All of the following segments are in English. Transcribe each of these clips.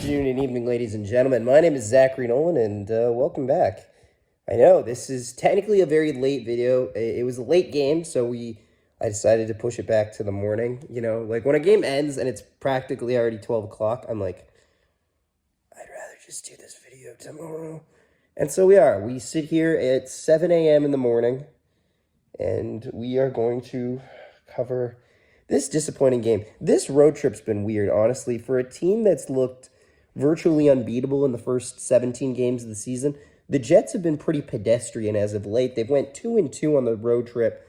afternoon and evening, ladies and gentlemen. My name is Zachary Nolan, and welcome back. I know this is technically a very late video. It was a late game, so I decided to push it back to the morning. You know, like when a game ends and it's practically already 12 o'clock, I'm like, I'd rather just do this video tomorrow. And so we are. We sit here at 7 a.m. in the morning, and we are going to cover this disappointing game. This road trip's been weird, honestly. For a team that's looked virtually unbeatable in the first 17 games of the season, the Jets have been pretty pedestrian as of late. They've went 2-2 on the road trip.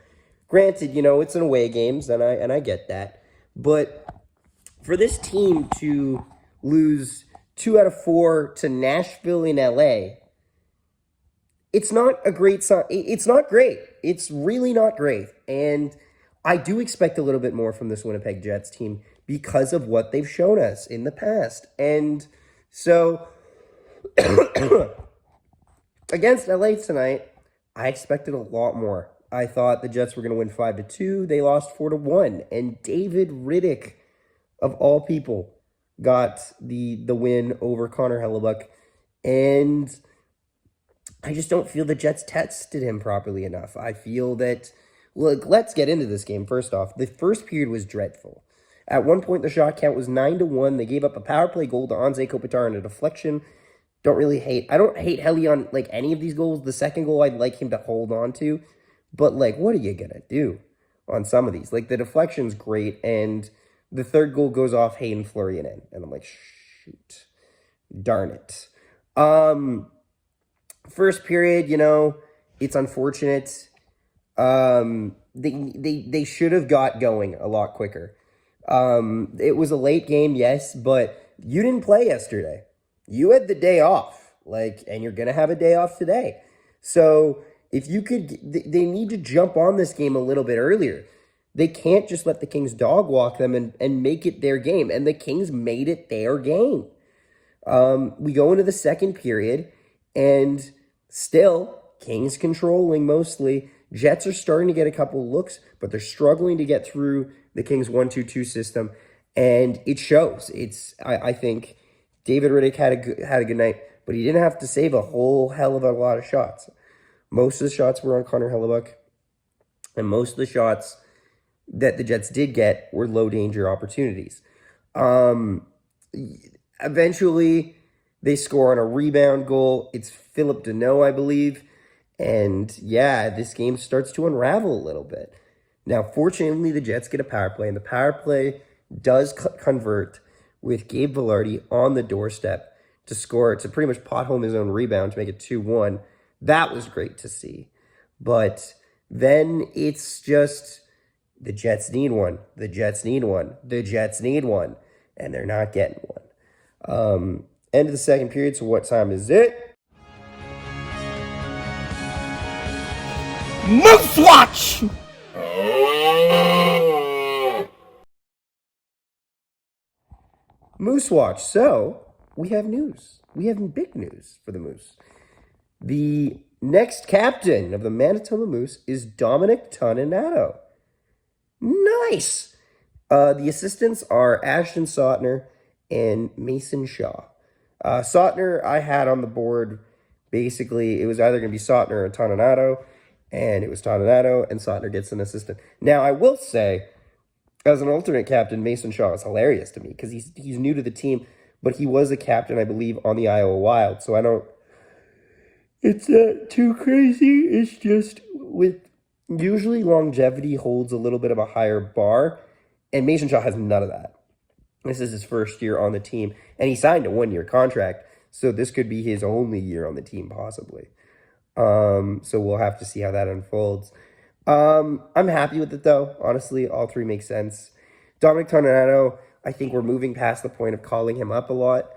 Granted, you know, it's an away games, and I get that. But for this team to lose 2 out of 4 to Nashville in L.A., it's not a great sign. It's not great. It's really not great. And I do expect a little bit more from this Winnipeg Jets team because of what they've shown us in the past. And so, against LA tonight, I expected a lot more. I thought the Jets were going to win 5-2. They lost 4-1. And David Riddick, of all people, got the win over Connor Hellebuck. And I just don't feel the Jets tested him properly enough. I feel that, look, let's get into this game. First off, the first period was dreadful. At one point, the shot count was 9-1. They gave up a power play goal to Anze Kopitar and a deflection. I don't hate Helly on, like, any of these goals. The second goal, I'd like him to hold on to. But, like, what are you going to do on some of these? Like, the deflection's great, and the third goal goes off Hayden Fleury and I'm like, shoot. Darn it. First period, you know, it's unfortunate. They should have got going a lot quicker. It was a late game, yes, but you didn't play yesterday. You had the day off, and you're gonna have a day off today. So if you could, they need to jump on this game a little bit earlier. They can't just let the Kings dog walk them and make it their game. And the Kings made it their game. We go into the second period, and still, Kings controlling mostly. Jets are starting to get a couple looks, but they're struggling to get through the Kings 1-2-2 system, and it shows. I think David Riddick had a good night, but he didn't have to save a whole hell of a lot of shots. Most of the shots were on Connor Hellebuck, and most of the shots that the Jets did get were low-danger opportunities. Eventually, they score on a rebound goal. It's Philip Deneau, I believe. And yeah, this game starts to unravel a little bit. Now, fortunately, the Jets get a power play, and the power play does convert with Gabe Vilardi on the doorstep to score, to pretty much pot home his own rebound to make it 2-1. That was great to see. But then it's just, the Jets need one. The Jets need one. The Jets need one. And they're not getting one. End of the second period, so what time is it? Moose Watch! Moose Watch. So, we have news. We have big news for the Moose. The next captain of the Manitoba Moose is Dominic Toninato. Nice! The assistants are Ashton Sautner and Mason Shaw. Sautner, I had on the board, basically, it was either going to be Sautner or Toninato, and it was Toninato, and Sautner gets an assistant. Now, I will say, as an alternate captain, Mason Shaw is hilarious to me, because he's new to the team, but he was a captain, I believe, on the Iowa Wild, so I don't, it's not too crazy. It's just, usually longevity holds a little bit of a higher bar, and Mason Shaw has none of that. This is his first year on the team, and he signed a 1-year contract, so this could be his only year on the team, possibly. So we'll have to see how that unfolds. I'm happy with it, though. Honestly, all three make sense. Dominic Toninato, I think we're moving past the point of calling him up a lot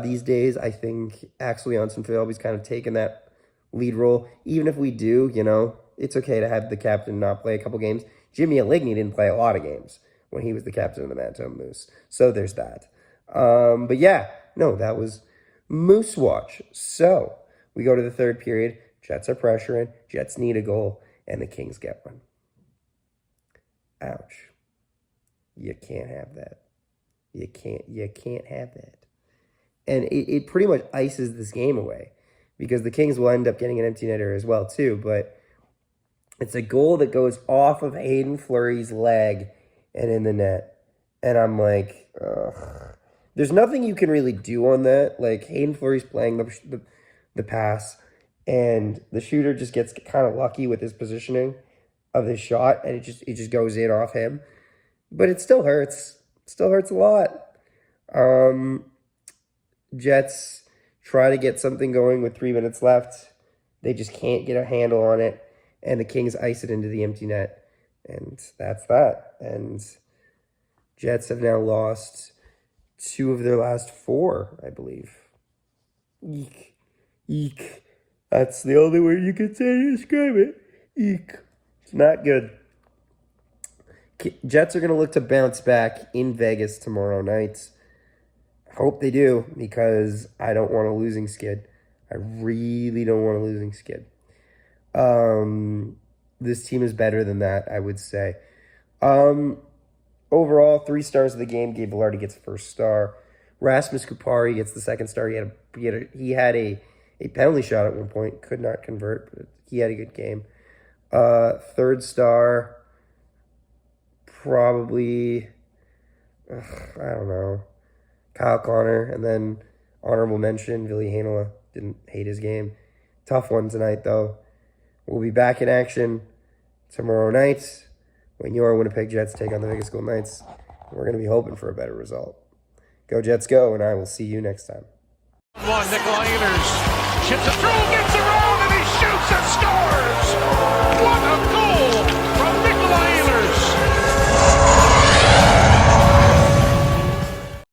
these days. I think Axel Jonsson-Fjällby's kind of taken that lead role. Even if we do, you know, it's okay to have the captain not play a couple games. Jimmy Aligny didn't play a lot of games when he was the captain of the Manitoba Moose. So there's that. But yeah, no, that was Moose Watch. So we go to the third period. Jets are pressuring. Jets need a goal, and the Kings get one. Ouch. You can't have that. You can't have that. And it pretty much ices this game away because the Kings will end up getting an empty netter as well, too. But it's a goal that goes off of Hayden Fleury's leg and in the net. And I'm like, ugh. There's nothing you can really do on that. Like, Hayden Fleury's playing the pass, and the shooter just gets kind of lucky with his positioning of his shot, and it just goes in off him. But it still hurts. It still hurts a lot. Jets try to get something going with 3 minutes left. They just can't get a handle on it, and the Kings ice it into the empty net. And that's that. And Jets have now lost 2 of their last 4, I believe. Eek. Eek. That's the only word you can say to describe it. Eek. It's not good. Jets are going to look to bounce back in Vegas tomorrow night. Hope they do, because I don't want a losing skid. I really don't want a losing skid. This team is better than that, I would say. Overall, 3 stars of the game. Gabe Vilardi gets first star. Rasmus Kupari gets the second star. He had a penalty shot at one point. Could not convert, but he had a good game. Third star, probably, I don't know, Kyle Connor. And then honorable mention, Ville Heinola. Didn't hate his game. Tough one tonight, though. We'll be back in action tomorrow night when your Winnipeg Jets take on the Vegas Golden Knights. We're going to be hoping for a better result. Go Jets, go, and I will see you next time. Nikolai Ehlers chips it through, gets around, and he shoots and scores!